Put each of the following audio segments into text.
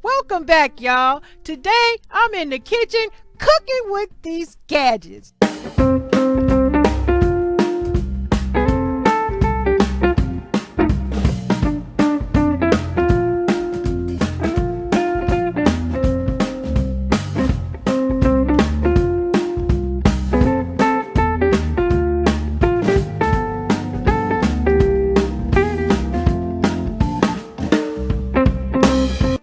Welcome back, y'all. Today I'm in the kitchen cooking with these gadgets.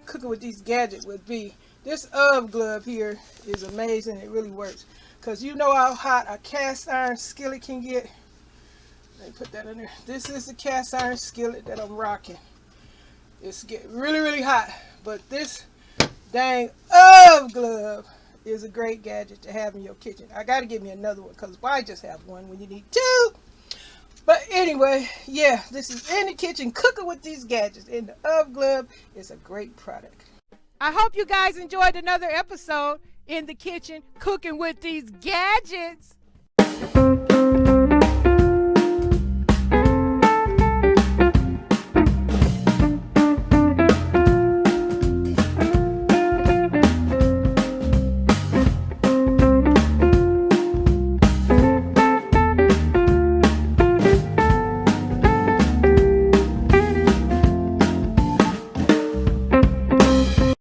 Cooking with these gadgets would be this Ove'Glove here is amazing. It really works because you know how hot a cast iron skillet can get. Let me put that in there. This is the cast iron skillet that I'm rocking. It's getting really hot, but this dang Ove'Glove is a great gadget to have in your kitchen. I got to get me another one because why just have one when you need two? But anyway, yeah, this is in the kitchen cooking with these gadgets, and the Ove'Glove is a great product. I hope you guys enjoyed another episode in the kitchen cooking with these gadgets.